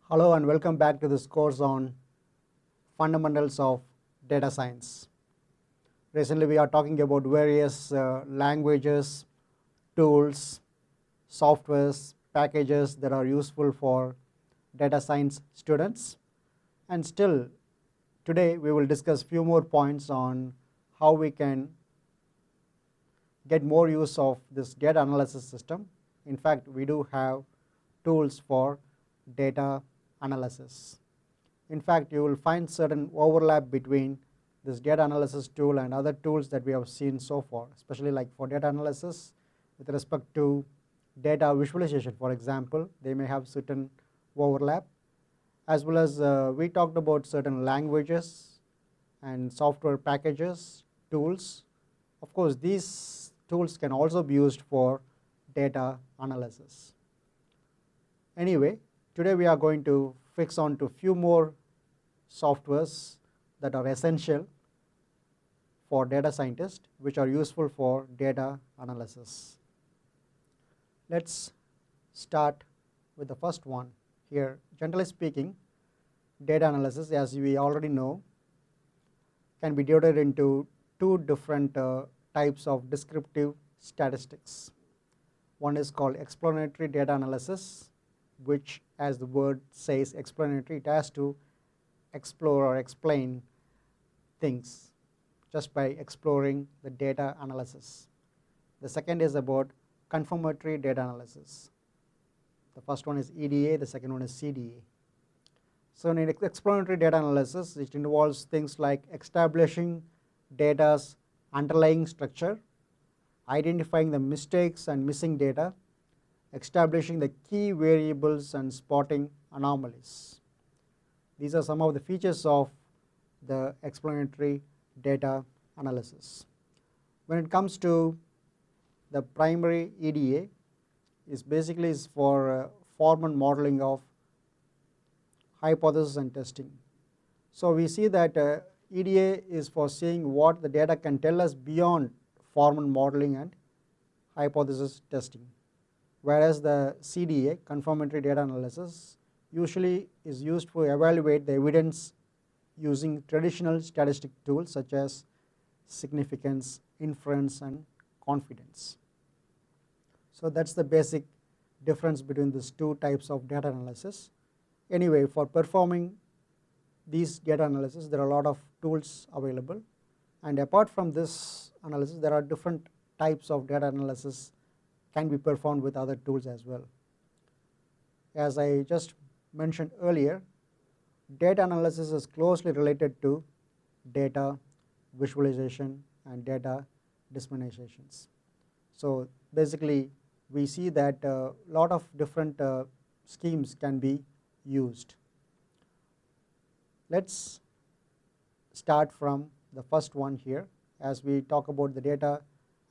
Hello and welcome back to this course on fundamentals of data science. Recently we are talking about various languages, tools, softwares, packages that are useful for data science students, and still today we will discuss few more points on how we can get more use of this data analysis system. In fact, we do have tools for data analysis. In fact, you will find certain overlap between this data analysis tool and other tools that we have seen so far, especially like for data analysis with respect to data visualization. For example, they may have certain overlap, as well as we talked about certain languages and software packages, tools. Of course, these tools can also be used for data analysis. Anyway, today we are going to fix on to few more softwares that are essential for data scientists, which are useful for data analysis. Let's start with the first one here. Generally speaking, data analysis, as we already know, can be divided into two different types of descriptive statistics. One is called explanatory data analysis, which, as the word says, explanatory, it has to explore or explain things just by exploring the data analysis. The second is about confirmatory data analysis. The first one is EDA, the second one is CDA. So in explanatory data analysis, it involves things like establishing data's underlying structure, identifying the mistakes and missing data, establishing the key variables and spotting anomalies. These are some of the features of the explanatory data analysis. When it comes to the primary EDA, is basically for formal modeling of hypothesis and testing. So we see that EDA is for seeing what the data can tell us beyond formal modeling and hypothesis testing, whereas the CDA, confirmatory data analysis, usually is used to evaluate the evidence using traditional statistic tools such as significance, inference, and confidence. So that's the basic difference between these two types of data analysis. Anyway, for performing these data analysis, there are a lot of tools available, and apart from this analysis, there are different types of data analysis can be performed with other tools as well. As I just mentioned earlier, data analysis is closely related to data visualization and data disseminations. So basically, we see that a lot of different schemes can be used. Let's start from the first one here as we talk about the data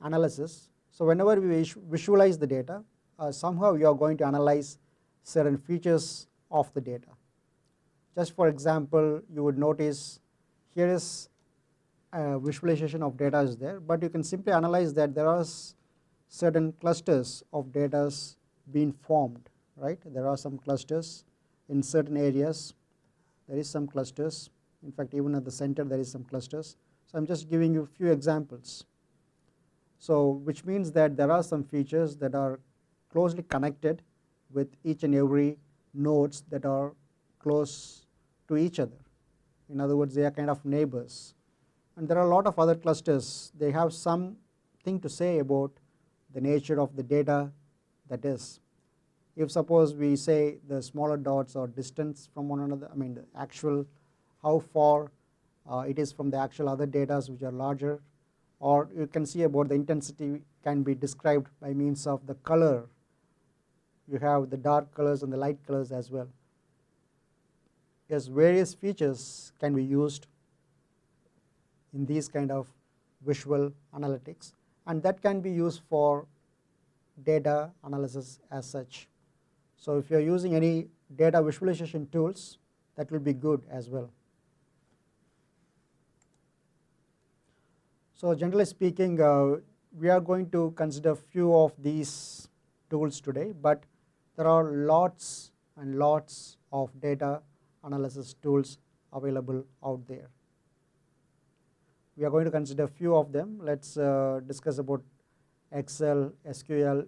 analysis. So whenever we visualize the data, somehow you are going to analyze certain features of the data. Just for example, you would notice here is a visualization of data is there, but you can simply analyze that there are certain clusters of data being formed, right? There are some clusters in certain areas. There is some clusters. In fact, even at the center there is some clusters. So I'm just giving you a few examples. So which means that there are some features that are closely connected with each and every nodes that are close to each other. In other words, they are kind of neighbors. And there are a lot of other clusters. They have something to say about the nature of the data that is. If suppose we say the smaller dots are distance from one another, I mean the actual how far it is from the actual other data which are larger, or you can see about the intensity can be described by means of the color. You have the dark colors and the light colors as well. Yes, various features can be used in these kind of visual analytics, and that can be used for data analysis as such. So if you are using any data visualization tools, that will be good as well. So generally speaking, we are going to consider few of these tools today, but there are lots and lots of data analysis tools available out there. We are going to consider a few of them. Let's discuss about Excel, SQL,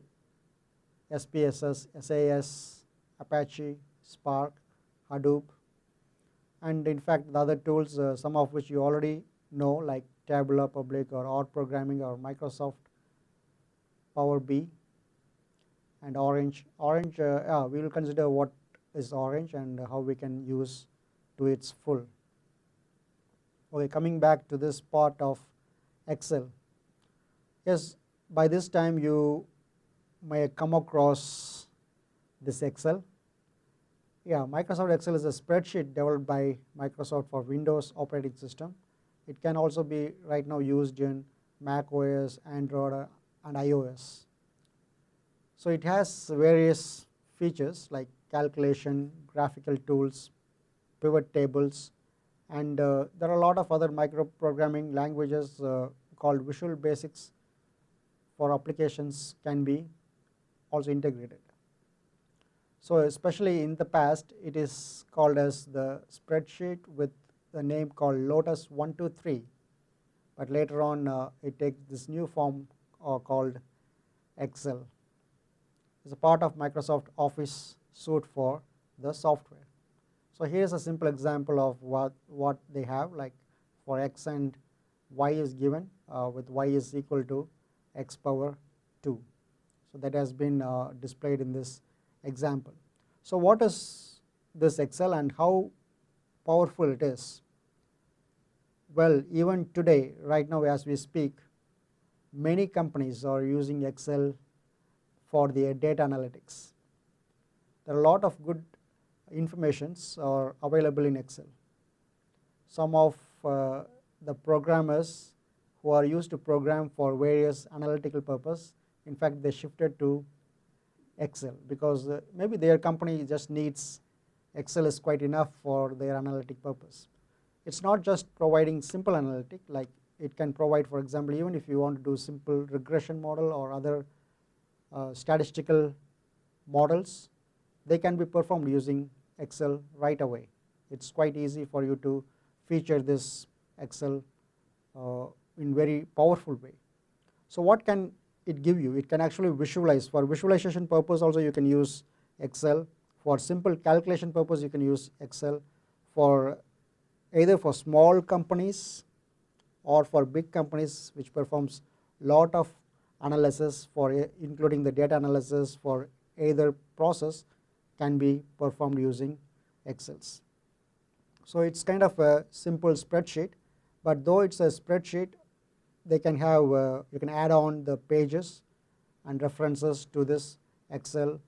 SPSS, SAS, Apache, Spark, Hadoop, and in fact the other tools, some of which you already know, like Tabular Public or R Programming or Microsoft PowerBI and Orange. We will consider what is Orange and how we can use to its full. Okay, coming back to this part of Excel. Yes, by this time you may come across this Excel. Yeah, Microsoft Excel is a spreadsheet developed by Microsoft for Windows operating system. It can also be right now used in Mac OS, Android, and iOS. So it has various features like calculation, graphical tools, pivot tables, and there are a lot of other microprogramming languages called Visual Basics for applications can be also integrated. So especially in the past, it is called as the spreadsheet with the name called Lotus 123, but later on it takes this new form called Excel. It's a part of Microsoft Office suite for the software. So here's a simple example of what they have, like for x and y is given with y is equal to x power 2. So that has been displayed in this example. So what is this Excel and how powerful it is? Well, even today, right now as we speak, many companies are using Excel for their data analytics. There are a lot of good informations are available in Excel. Some of the programmers who are used to program for various analytical purpose, in fact they shifted to Excel because maybe their company just needs Excel is quite enough for their analytic purpose. It's not just providing simple analytic, like it can provide, for example, even if you want to do simple regression model or other statistical models, they can be performed using Excel right away. It's quite easy for you to feature this Excel in very powerful way. So what can it give you? It can actually visualize. For visualization purpose also you can use Excel. For simple calculation purpose you can use Excel. For either for small companies or for big companies which performs lot of analysis for including the data analysis for either process can be performed using Excels. So it's kind of a simple spreadsheet, but though it's a spreadsheet, they can have you can add on the pages and references to this Excel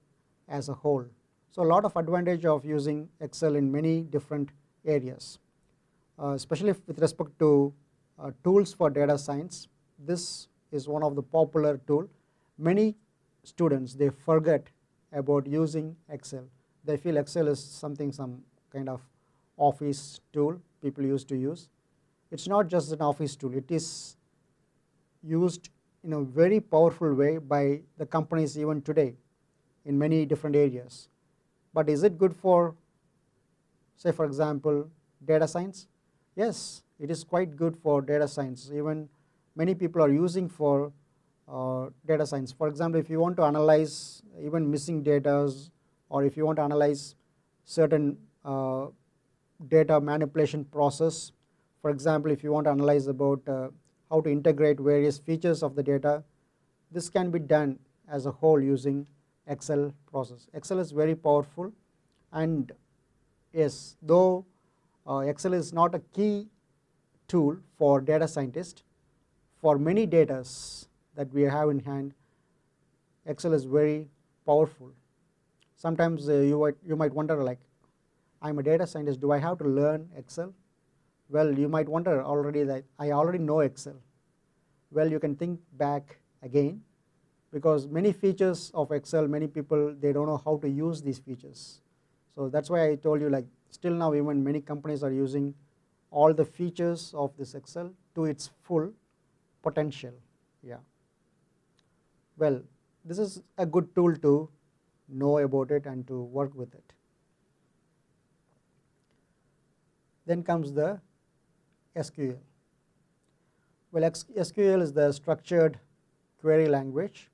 as a whole. So a lot of advantage of using Excel in many different areas, especially with respect to tools for data science. This is one of the popular tool. Many students, they forget about using Excel. They feel Excel is some kind of office tool people used to use. It's not just an office tool. It is used in a very powerful way by the companies even today in many different areas. But is it good for, say for example, data science? Yes, it is quite good for data science. Even many people are using for data science. For example, if you want to analyze even missing data, or if you want to analyze certain data manipulation process, for example, if you want to analyze about how to integrate various features of the data, this can be done as a whole using Excel process. Excel is very powerful, and yes, though Excel is not a key tool for data scientists, for many data that we have in hand, Excel is very powerful. Sometimes you might wonder, like, I'm a data scientist, do I have to learn Excel? Well, you might wonder already that I already know Excel. Well, you can think back again, because many features of Excel, many people, they don't know how to use these features. So that's why I told you, like, still now even many companies are using all the features of this Excel to its full potential. Yeah. Well, this is a good tool to know about it and to work with it. Then comes the SQL. Well, SQL is the structured query language,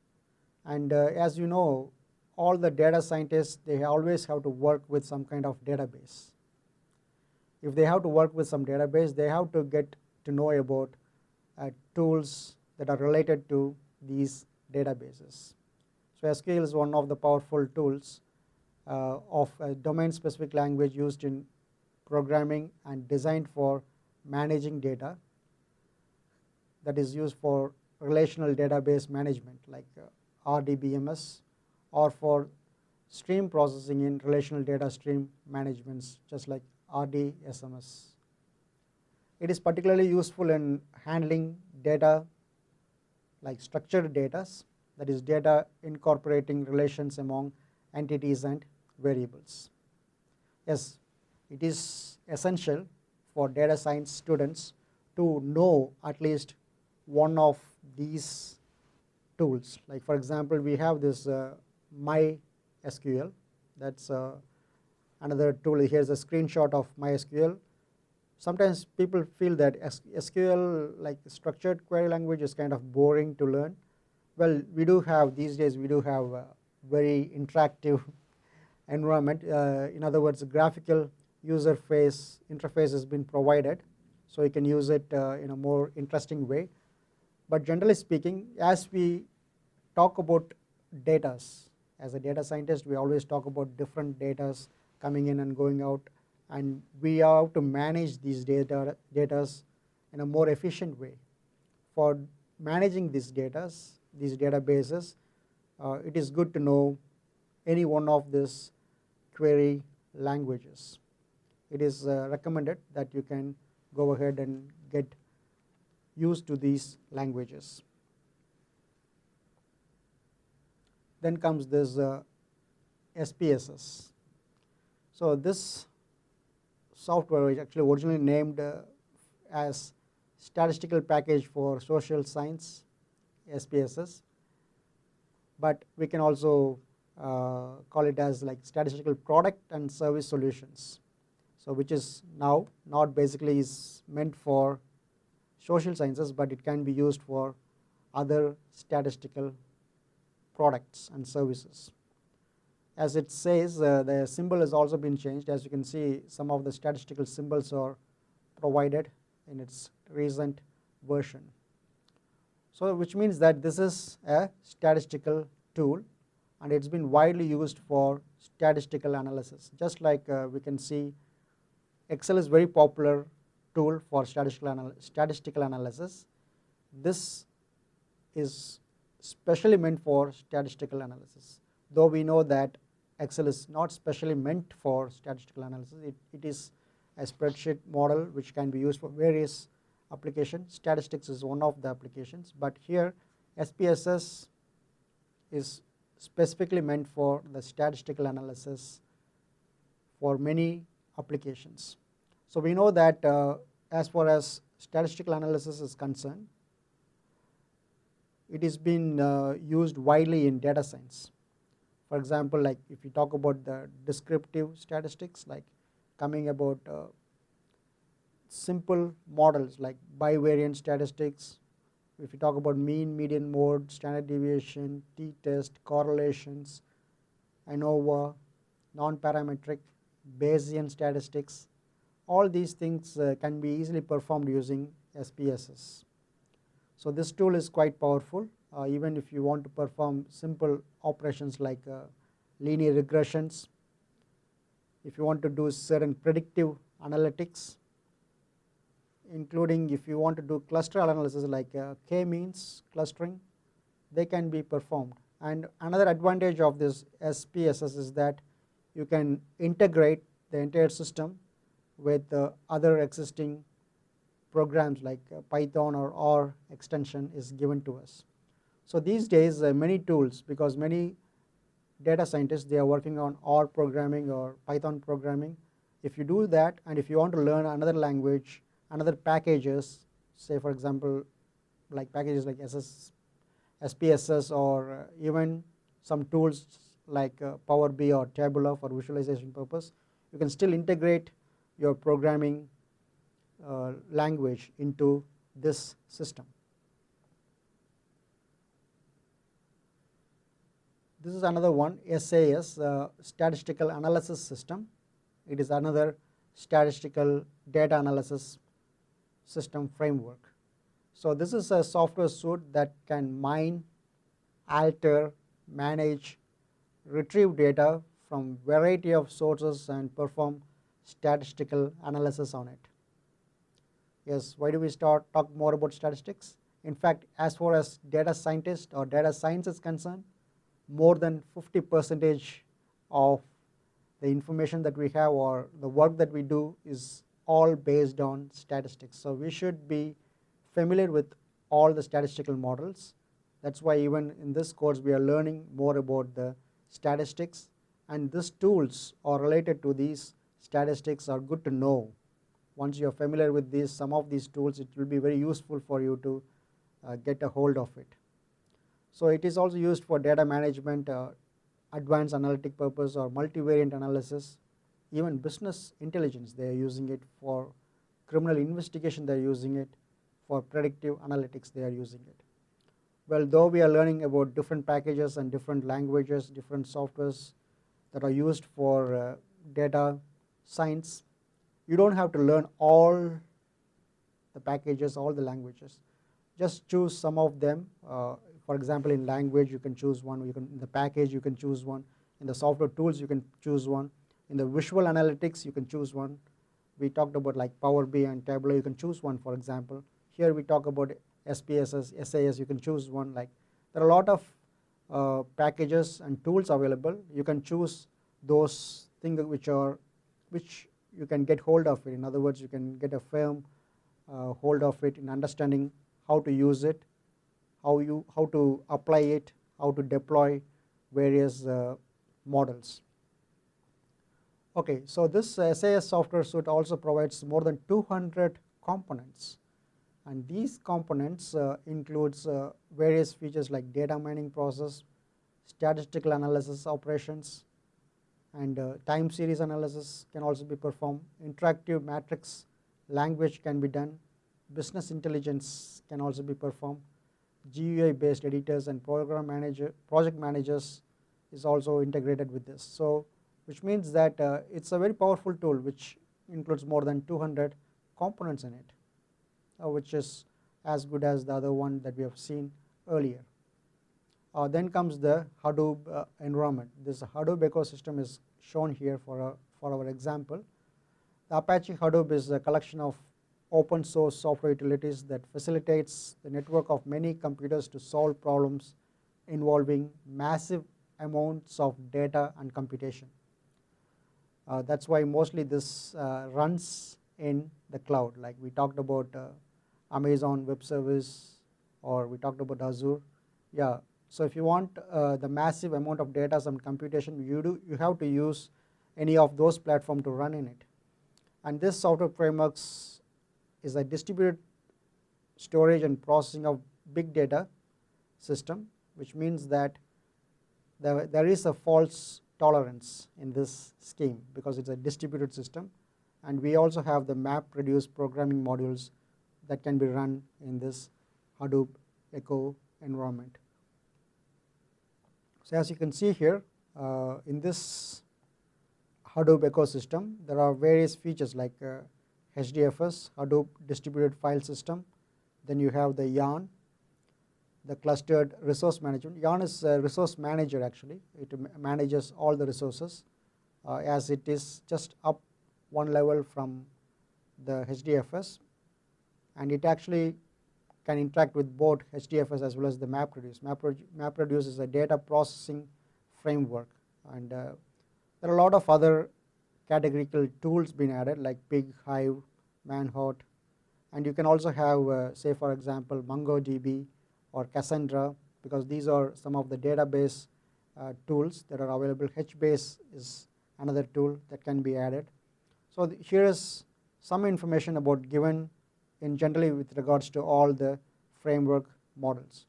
and as you know, all the data scientists, they always have to work with some kind of database. If they have to work with some database, they have to get to know about tools that are related to these databases. So SQL is one of the powerful tools of a domain-specific language used in programming and designed for managing data, that is used for relational database management like RDBMS, or for stream processing in relational data stream managements just like RDSMS. It is particularly useful in handling data like structured data, that is data incorporating relations among entities and variables. Yes, it is essential for data science students to know at least one of these tools. Like for example, we have this MySQL, that's another tool. Here's a screenshot of MySQL. Sometimes people feel that SQL, like structured query language, is kind of boring to learn. Well, we do have, these days we do have a very interactive environment. In other words, graphical user interface has been provided, so you can use it in a more interesting way. But generally speaking, as we talk about data, as a data scientist, we always talk about different data coming in and going out, and we have to manage these data in a more efficient way. For managing these databases, it is good to know any one of these query languages. It is recommended that you can go ahead and get used to these languages. Then comes this SPSS. So this software was actually originally named as Statistical Package for Social Science, SPSS, but we can also call it as like Statistical Product and Service Solutions. So which is now not basically is meant for social sciences, but it can be used for other statistical products and services. As it says, the symbol has also been changed. As you can see, some of the statistical symbols are provided in its recent version. So which means that this is a statistical tool, and it's been widely used for statistical analysis. Just like we can see, Excel is very popular tool for statistical analysis. This is specially meant for statistical analysis. Though we know that Excel is not specially meant for statistical analysis, it is a spreadsheet model which can be used for various applications. Statistics is one of the applications, but here SPSS is specifically meant for the statistical analysis for many applications. So we know that as far as statistical analysis is concerned, it is been used widely in data science. For example, like if you talk about the descriptive statistics, like coming about simple models like bivariant statistics, if you talk about mean, median, mode, standard deviation, t-test, correlations, ANOVA, non-parametric, Bayesian statistics, all these things can be easily performed using SPSS. So this tool is quite powerful. Even if you want to perform simple operations like linear regressions, if you want to do certain predictive analytics, including if you want to do cluster analysis like k-means clustering, they can be performed. And another advantage of this SPSS is that you can integrate the entire system with other existing programs like Python or R extension is given to us. So these days many tools, because many data scientists, they are working on R programming or Python programming. If you do that, and if you want to learn another language, another packages, say for example like packages like SPSS or even some tools like PowerBI or Tabular for visualization purpose, you can still integrate your programming language into this system. This is another one, SAS, Statistical Analysis System. It is another statistical data analysis system framework. So this is a software suite that can mine, alter, manage, retrieve data from variety of sources and perform statistical analysis on it. Yes, why do we talk more about statistics? In fact, as far as data scientist or data science is concerned, more than 50% of the information that we have or the work that we do is all based on statistics. So we should be familiar with all the statistical models. That's why even in this course we are learning more about the statistics, and these tools are related to these statistics are good to know. Once you are familiar with these, some of these tools, it will be very useful for you to get a hold of it. So it is also used for data management, advanced analytic purpose or multivariate analysis, even business intelligence. They are using it for criminal investigation. They are using it for predictive analytics. They are using it. Well, though we are learning about different packages and different languages, different softwares that are used for data science, you don't have to learn all the packages, all the languages. Just choose some of them. For example, in language you can choose one, in the package you can choose one, in the software tools you can choose one, in the visual analytics you can choose one. We talked about like PowerBI and Tableau, you can choose one, for example. Here we talk about SPSS, SAS, you can choose one. Like there are a lot of packages and tools available. You can choose those things which you can get hold of it. In other words, you can get a firm hold of it in understanding how to use it, how to apply it, how to deploy various models. Okay, so this SAS software suite also provides more than 200 components, and these components includes various features like data mining process, statistical analysis operations, and time series analysis can also be performed. Interactive matrix language can be done. Business intelligence can also be performed. GUI based editors and project managers is also integrated with this. So which means that it's a very powerful tool which includes more than 200 components in it, which is as good as the other one that we have seen earlier. Then comes the Hadoop environment. This Hadoop ecosystem is shown here for our example. The Apache Hadoop is a collection of open source software utilities that facilitates the network of many computers to solve problems involving massive amounts of data and computation. That's why mostly this runs in the cloud. Like we talked about Amazon Web Service, or we talked about Azure. Yeah. So if you want the massive amount of data and computation, you have to use any of those platforms to run in it. And this software frameworks is a distributed storage and processing of big data system, which means that there is a false tolerance in this scheme because it's a distributed system, and we also have the MapReduce programming modules that can be run in this Hadoop Echo environment. So as you can see here, in this Hadoop ecosystem, there are various features like HDFS, Hadoop Distributed File System. Then you have the Yarn, the Clustered Resource Management. Yarn is a resource manager actually. It manages all the resources as it is just up one level from the HDFS, and it actually can interact with both HDFS as well as the MapReduce. MapReduce is a data processing framework, and there are a lot of other categorical tools being added like Pig, Hive, Manhot, and you can also have say for example MongoDB or Cassandra, because these are some of the database tools that are available. HBase is another tool that can be added. So here is some information about given in generally with regards to all the framework models.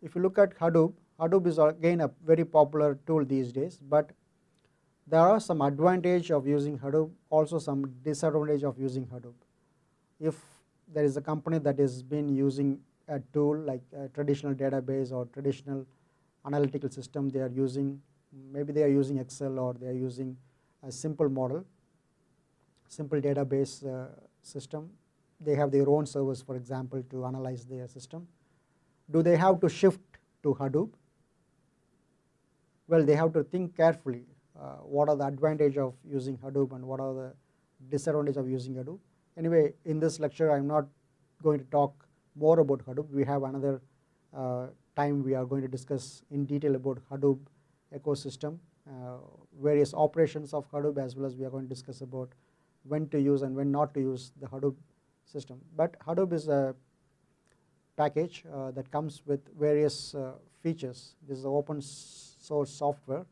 If you look at Hadoop, Hadoop is again a very popular tool these days, but there are some advantage of using Hadoop, also some disadvantage of using Hadoop. if there is a company that has been using a tool like a traditional database or traditional analytical system, they are using, maybe they are using Excel or they are using a simple model, simple database system. They have their own servers, for example, to analyze their system. Do they have to shift to Hadoop? Well, they have to think carefully. What are the advantages of using Hadoop and what are the disadvantages of using Hadoop? Anyway, in this lecture, I'm not going to talk more about Hadoop. We have another time we are going to discuss in detail about Hadoop ecosystem, various operations of Hadoop, as well as we are going to discuss about when to use and when not to use the Hadoop system. But Hadoop is a package that comes with various features. This is open source software,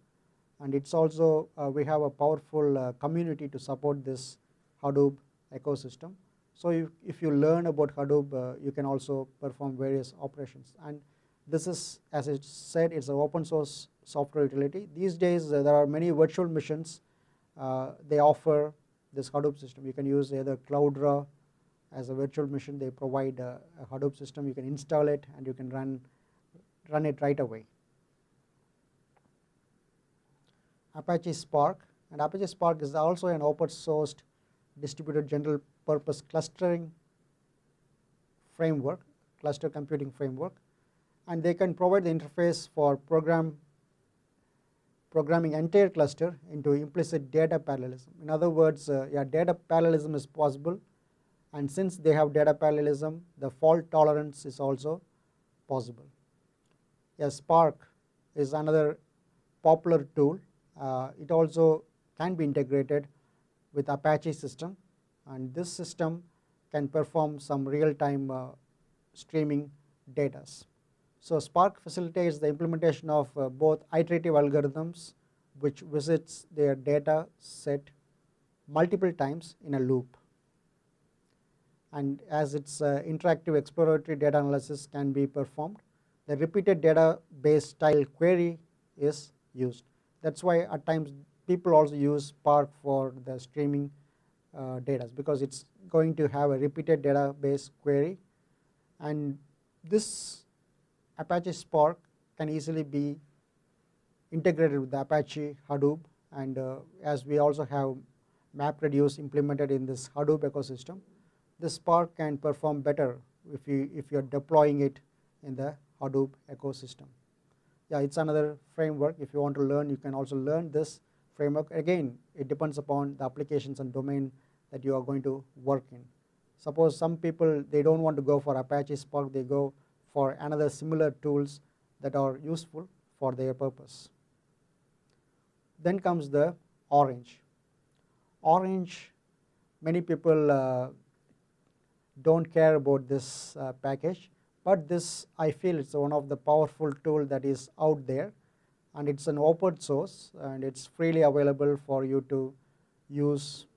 and it's also we have a powerful community to support this Hadoop ecosystem. So if you learn about Hadoop, you can also perform various operations. And this is, as I said, it's an open source software utility. These days there are many virtual machines. They offer this Hadoop system. You can use either Cloudera as a virtual machine. They provide a Hadoop system. You can install it and you can run it right away. Apache Spark, and Apache Spark is also an open sourced distributed general purpose clustering framework, cluster computing framework, and they can provide the interface for programming entire cluster into implicit data parallelism. In other words, data parallelism is possible, and since they have data parallelism, the fault tolerance is also possible. Spark is another popular tool. It also can be integrated with Apache system, and this system can perform some real-time streaming data. So Spark facilitates the implementation of both iterative algorithms, which visits their data set multiple times in a loop. And as its interactive exploratory data analysis can be performed, the repeated database style query is used. That's why at times people also use Spark for the streaming data, because it's going to have a repeated database query, and this Apache Spark can easily be integrated with the Apache Hadoop, and as we also have MapReduce implemented in this Hadoop ecosystem, this Spark can perform better if you're deploying it in the Hadoop ecosystem. It's another framework. If you want to learn, you can also learn this framework. Again, it depends upon the applications and domain that you are going to work in. Suppose some people, they don't want to go for Apache Spark, they go for another similar tools that are useful for their purpose. Then comes the Orange. Orange, many people don't care about this package, but this, I feel, it's one of the powerful tool that is out there, and it's an open source and it's freely available for you to use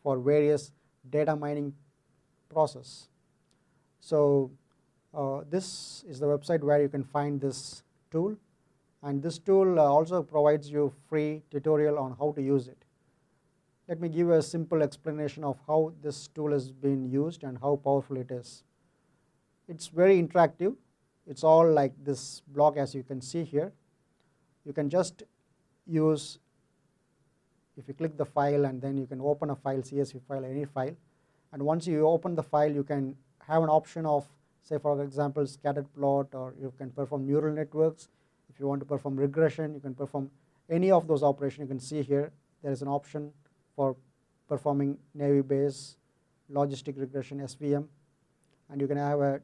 for various data mining process. So this is the website where you can find this tool, and this tool also provides you free tutorial on how to use it. Let me give a simple explanation of how this tool has been used and how powerful it is. It's very interactive. It's all like this block, as you can see here. You can just use, if you click the file and then you can open a file, CSV file, any file, and once you open the file, you can have an option of, say for example, scattered plot, or you can perform neural networks. If you want to perform regression, you can perform any of those operations. You can see here there is an option for performing Navy Base, logistic regression, SVM, and you can have a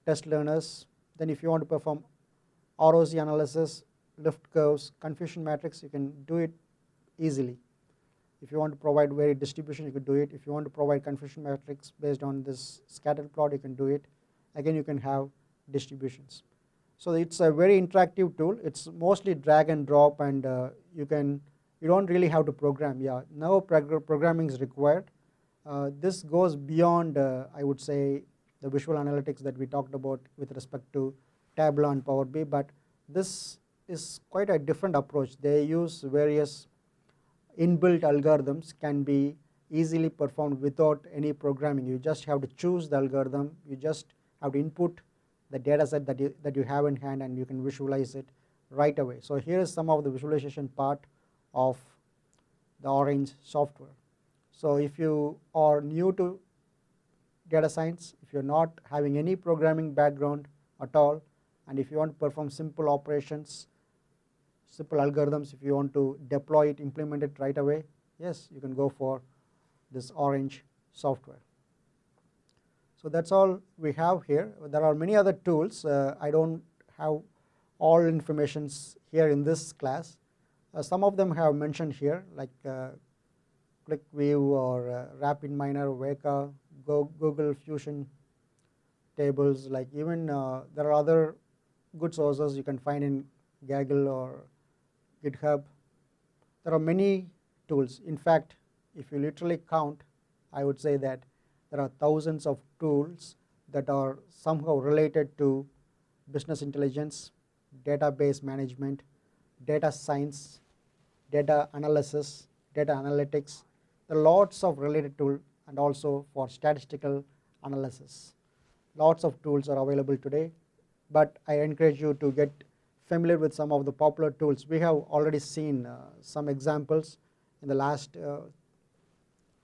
test learners. Then if you want to perform ROC analysis, lift curves, confusion matrix, you can do it easily. If you want to provide varied distribution, you can do it. If you want to provide confusion matrix based on this scattered plot, you can do it. Again, you can have distributions. So it's a very interactive tool. It's mostly drag and drop, and you don't really have to program. No programming is required. This goes beyond, I would say, the visual analytics that we talked about with respect to Tableau and PowerBI, but this is quite a different approach. They use various inbuilt algorithms, can be easily performed without any programming. You just have to choose the algorithm, you just have to input the data set that you have in hand, and you can visualize it right away. So here is some of the visualization part of the Orange software. So if you are new to data science, if you're not having any programming background at all, and if you want to perform simple operations, simple algorithms, if you want to deploy it, implement it right away, yes, you can go for this Orange software. So that's all we have here. There are many other tools. I don't have all informations here in this class. Some of them have mentioned here, like ClickView or RapidMiner, Weka, Google Fusion tables. Like even there are other good sources you can find in Gaggle or GitHub. There are many tools. In fact, if you literally count, I would say that there are thousands of tools that are somehow related to business intelligence, database management, data science, data analysis, data analytics. There are lots of related tools, and also for statistical analysis. Lots of tools are available today, but I encourage you to get familiar with some of the popular tools. We have already seen some examples in the last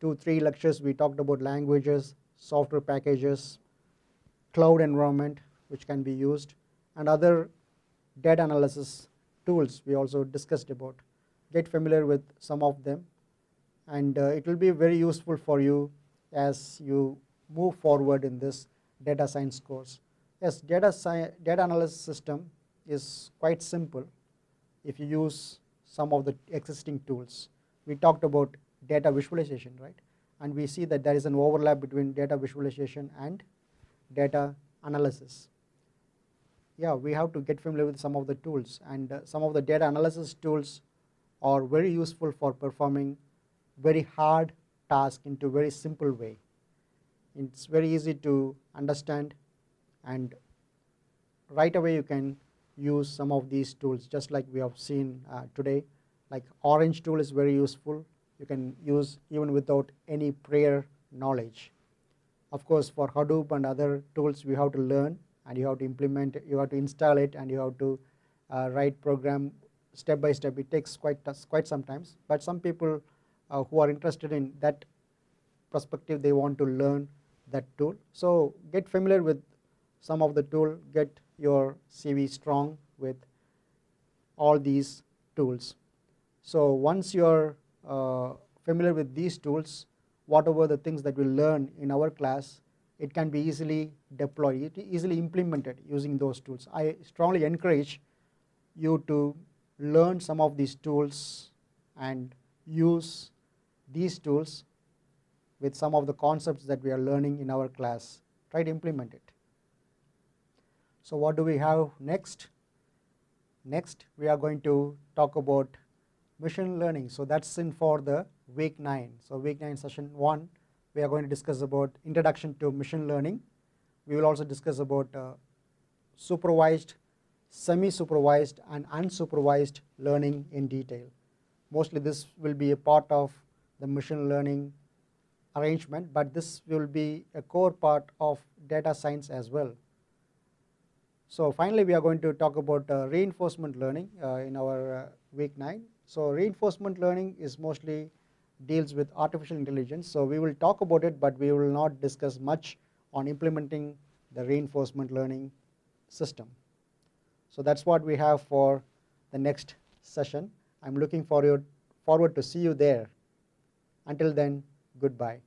2-3 lectures. We talked about languages, software packages, cloud environment which can be used, and other data analysis tools we also discussed about. Get familiar with some of them, and it will be very useful for you as you move forward in this data science course. Yes, data analysis system is quite simple if you use some of the existing tools. We talked about data visualization, right? And we see that there is an overlap between data visualization and data analysis. Yeah, we have to get familiar with some of the tools, and some of the data analysis tools are very useful for performing very hard tasks into a very simple way. It's very easy to understand, and right away you can use some of these tools, just like we have seen today. Like Orange tool is very useful. You can use even without any prior knowledge. Of course, for Hadoop and other tools, we have to learn, and you have to implement it, you have to install it, and you have to write program step by step. It takes quite some time, but some people who are interested in that perspective, they want to learn that tool. So get familiar with some of the tool, get your CV strong with all these tools. So once you're familiar with these tools, whatever the things that we learn in our class, it can be easily deployed, easily implemented using those tools. I strongly encourage you to learn some of these tools and use these tools with some of the concepts that we are learning in our class. Try to implement it. So what do we have next? Next, we are going to talk about machine learning. So that's in for the week 9. So week 9 session 1, we are going to discuss about introduction to machine learning. We will also discuss about supervised, semi-supervised, and unsupervised learning in detail. Mostly this will be a part of the machine learning arrangement, but this will be a core part of data science as well. So finally, we are going to talk about reinforcement learning in our week 9. So reinforcement learning is mostly deals with artificial intelligence. So we will talk about it, but we will not discuss much on implementing the reinforcement learning system. So that's what we have for the next session. I'm looking forward to see you there. Until then, goodbye.